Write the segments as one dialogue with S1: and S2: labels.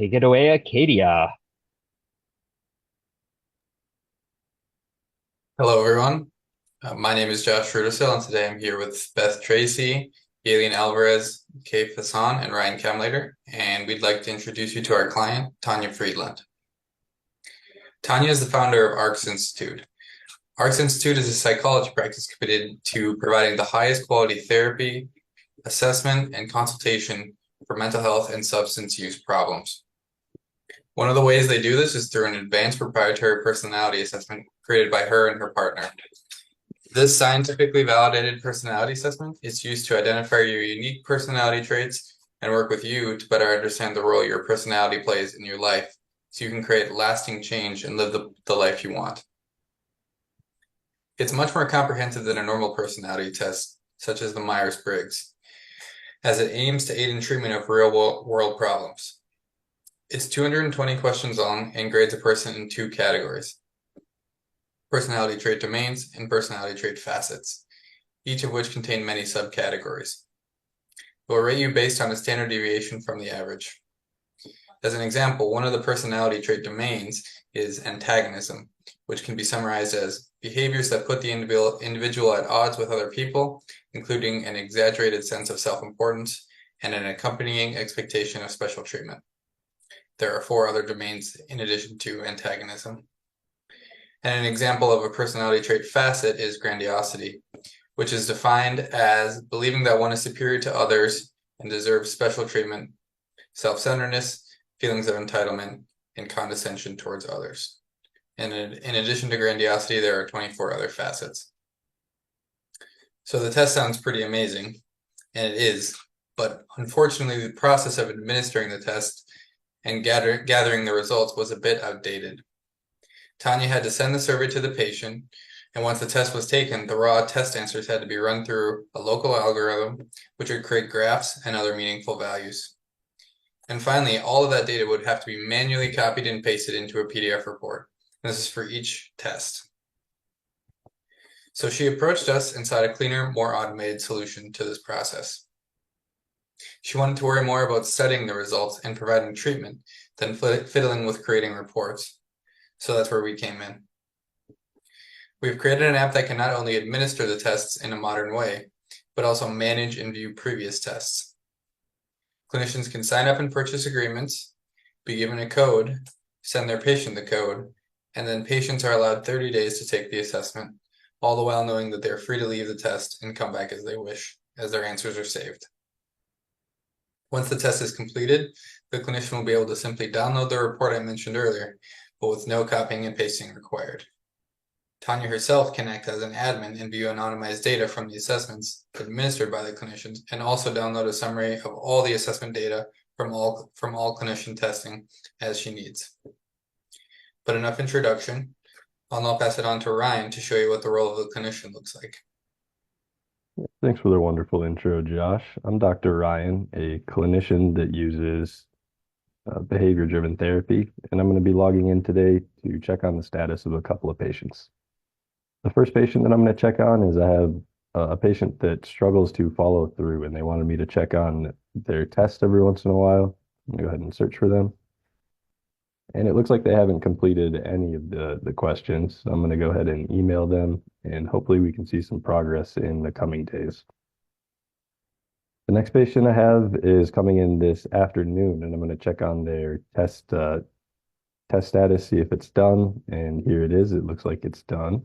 S1: Take it away, Acadia.
S2: Hello, everyone. My name is Josh Rudisil, and today I'm here with Beth Tracy, Galen Alvarez, Kay Fasson, and Ryan Kamlater, and we'd like to introduce you to our client, Tanya Friedland. Tanya is the founder of ARCS Institute. ARCS Institute is a psychology practice committed to providing the highest quality therapy, assessment, and consultation for mental health and substance use problems. One of the ways they do this is through an advanced proprietary personality assessment created by her and her partner. This scientifically validated personality assessment is used to identify your unique personality traits and work with you to better understand the role your personality plays in your life so you can create lasting change and live the life you want. It's much more comprehensive than a normal personality test, such as the Myers-Briggs, as it aims to aid in treatment of real-world problems. It's 220 questions long and grades a person in two categories: personality trait domains and personality trait facets, each of which contain many subcategories. It will rate you based on a standard deviation from the average. As an example, one of the personality trait domains is antagonism, which can be summarized as behaviors that put the individual at odds with other people, including an exaggerated sense of self-importance and an accompanying expectation of special treatment. There are 4 other domains in addition to antagonism. And an example of a personality trait facet is grandiosity, which is defined as believing that one is superior to others and deserves special treatment, self-centeredness, feelings of entitlement, and condescension towards others. And in addition to grandiosity, there are 24 other facets. So the test sounds pretty amazing, and it is, but unfortunately, the process of administering the test and gathering the results was a bit outdated. Tanya had to send the survey to the patient, and once the test was taken, the raw test answers had to be run through a local algorithm, which would create graphs and other meaningful values. And finally, all of that data would have to be manually copied and pasted into a PDF report. And this is for each test. So she approached us and sought a cleaner, more automated solution to this process. She wanted to worry more about studying the results and providing treatment than fiddling with creating reports. So that's where we came in. We've created an app that can not only administer the tests in a modern way, but also manage and view previous tests. Clinicians can sign up and purchase agreements, be given a code, send their patient the code, and then patients are allowed 30 days to take the assessment, all the while knowing that they're free to leave the test and come back as they wish, as their answers are saved. Once the test is completed, the clinician will be able to simply download the report I mentioned earlier, but with no copying and pasting required. Tanya herself can act as an admin and view anonymized data from the assessments administered by the clinicians, and also download a summary of all the assessment data from all clinician testing as she needs. But enough introduction. I'll now pass it on to Ryan to show you what the role of the clinician looks like.
S3: Thanks for the wonderful intro, Josh. I'm Dr. Ryan, a clinician that uses behavior-driven therapy, and I'm going to be logging in today to check on the status of a couple of patients. The first patient that I'm going to check on is I have a patient that struggles to follow through, and they wanted me to check on their test every once in a while. I'm going to go ahead and search for them. And it looks like they haven't completed any of the questions. So I'm going to go ahead and email them, and hopefully we can see some progress in the coming days. The next patient I have is coming in this afternoon, and I'm going to check on their test status, see if it's done. And here it is. It looks like it's done.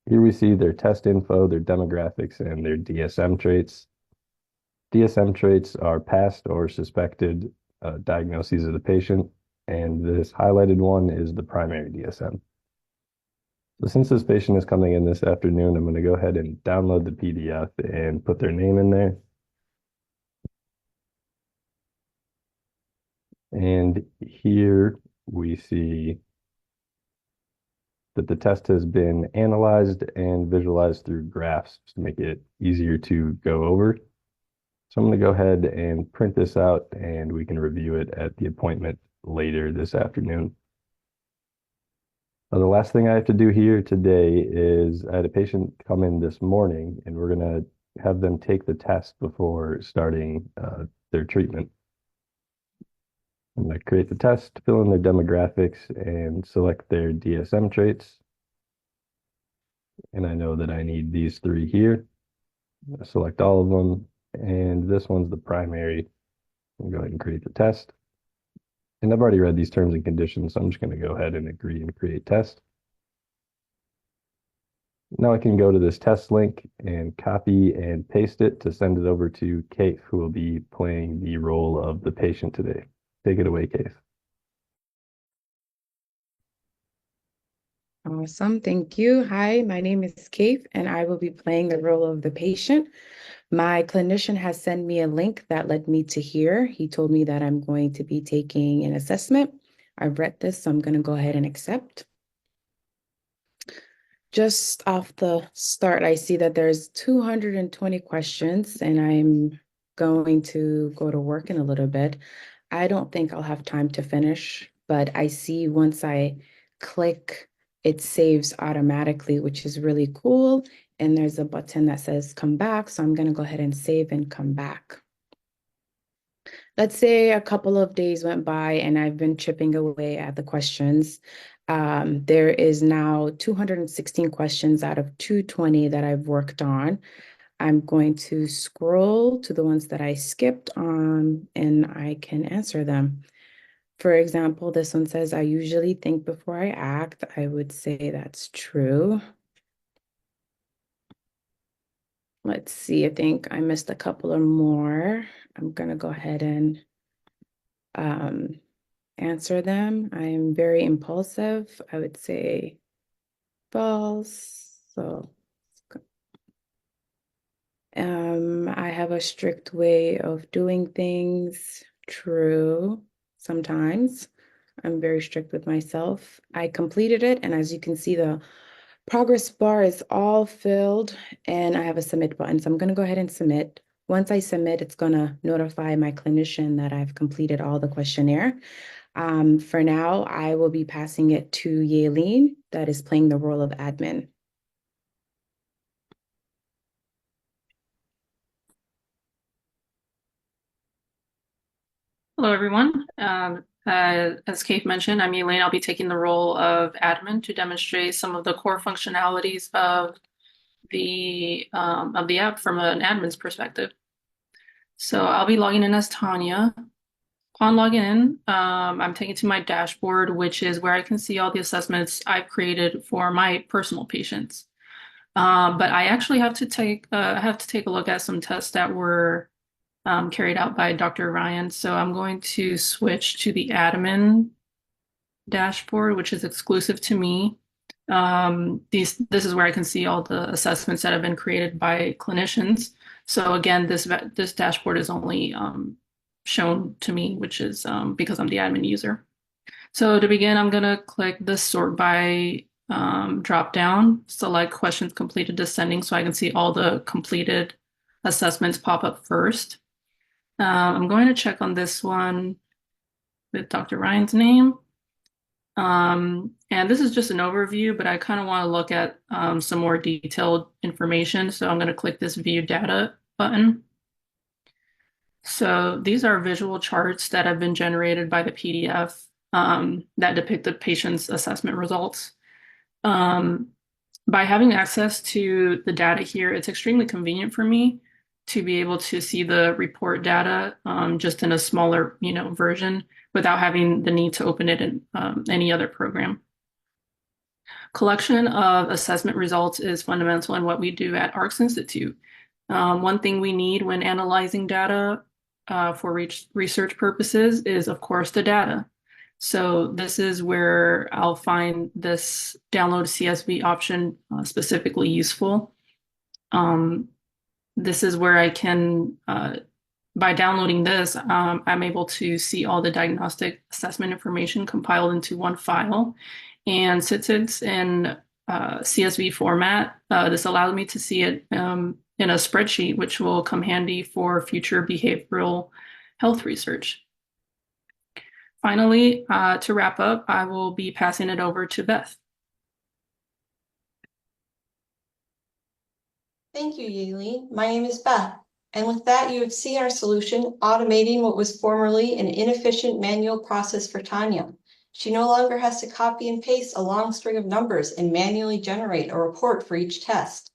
S3: Here we see their test info, their demographics, and their DSM traits. DSM traits are past or suspected diagnoses of the patient, and this highlighted one is the primary DSM. So since this patient is coming in this afternoon, I'm going to go ahead and download the PDF and put their name in there. And here we see that the test has been analyzed and visualized through graphs to make it easier to go over. So I'm going to go ahead and print this out, and we can review it at the appointment later this afternoon. The last thing I have to do here today is I had a patient come in this morning, and we're going to have them take the test before starting their treatment. I'm going to create the test, fill in their demographics, and select their DSM traits. And I know that I need these three here. Select all of them. And this one's the primary. I'll go ahead and create the test. And I've already read these terms and conditions, so I'm just going to go ahead and agree and create test. Now I can go to this test link and copy and paste it to send it over to Kate, who will be playing the role of the patient today. Take it away, Kate.
S1: Awesome. Thank you. Hi, my name is Kate, and I will be playing the role of the patient. My clinician has sent me a link that led me to here. He told me that I'm going to be taking an assessment. I've read this, so I'm going to go ahead and accept. Just off the start, I see that there's 220 questions, and I'm going to go to work in a little bit. I don't think I'll have time to finish, but I see once I click, it saves automatically, which is really cool. And there's a button that says come back. So I'm going to go ahead and save and come back. Let's say a couple of days went by and I've been chipping away at the questions. There is now 216 questions out of 220 that I've worked on. I'm going to scroll to the ones that I skipped on and I can answer them. For example, this one says, I usually think before I act. I would say that's true. Let's see, I think I missed a couple or more. I'm going to go ahead and answer them. I'm very impulsive. I would say false. So I have a strict way of doing things. True. Sometimes I'm very strict with myself. I completed it, and as you can see, the progress bar is all filled, and I have a submit button. So I'm going to go ahead and submit. Once I submit, it's going to notify my clinician that I've completed all the questionnaire. For now, I will be passing it to Yaelin, that is playing the role of admin.
S4: Hello, everyone. As Kate mentioned, I'm Elaine. I'll be taking the role of admin to demonstrate some of the core functionalities of the app from an admin's perspective. So I'll be logging in as Tanya. Upon logging in, I'm taken to my dashboard, which is where I can see all the assessments I've created for my personal patients. But I actually have to take a look at some tests that were carried out by Dr. Ryan. So I'm going to switch to the admin dashboard, which is exclusive to me. This is where I can see all the assessments that have been created by clinicians. So again, this dashboard is only shown to me, which is because I'm the admin user. So to begin, I'm going to click the sort by drop down, select questions completed descending so I can see all the completed assessments pop up first. I'm going to check on this one with Dr. Ryan's name. And this is just an overview, but I kind of want to look at some more detailed information. So I'm going to click this View Data button. So these are visual charts that have been generated by the PDF that depict the patient's assessment results. By having access to the data here, it's extremely convenient for me to be able to see the report data just in a smaller, version without having the need to open it in any other program. Collection of assessment results is fundamental in what we do at ARCS Institute. One thing we need when analyzing data for research purposes is, of course, the data. So this is where I'll find this download CSV option specifically useful. This is where I can, by downloading this, I'm able to see all the diagnostic assessment information compiled into one file. And since it's in CSV format, this allows me to see it in a spreadsheet, which will come handy for future behavioral health research. Finally, to wrap up, I will be passing it over to Beth.
S5: Thank you, Yuli. My name is Beth. And with that, you have seen our solution, automating what was formerly an inefficient manual process for Tanya. She no longer has to copy and paste a long string of numbers and manually generate a report for each test.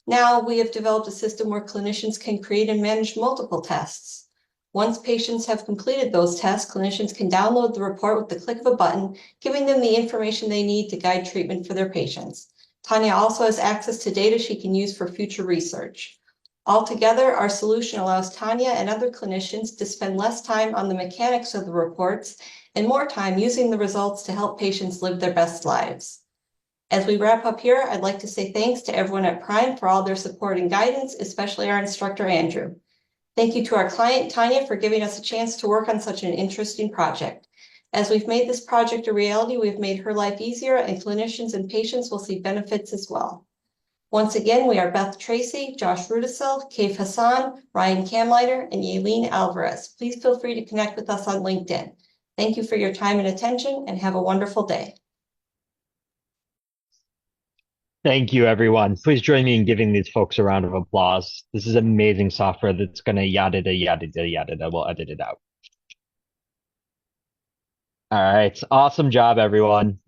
S5: Now we have developed a system where clinicians can create and manage multiple tests. Once patients have completed those tests, clinicians can download the report with the click of a button, giving them the information they need to guide treatment for their patients. Tanya also has access to data she can use for future research. Altogether, our solution allows Tanya and other clinicians to spend less time on the mechanics of the reports and more time using the results to help patients live their best lives. As we wrap up here, I'd like to say thanks to everyone at Prime for all their support and guidance, especially our instructor, Andrew. Thank you to our client, Tanya, for giving us a chance to work on such an interesting project. As we've made this project a reality, we've made her life easier, and clinicians and patients will see benefits as well. Once again, we are Beth Tracy, Josh Rudisill, Kaif Hassan, Ryan Kamleiter, and Yaelin Alvarez. Please feel free to connect with us on LinkedIn. Thank you for your time and attention, and have a wonderful day.
S6: Thank you, everyone. Please join me in giving these folks a round of applause. This is amazing software that's going to yada, yada, yada, yada. We'll edit it out. All right. Awesome job, everyone.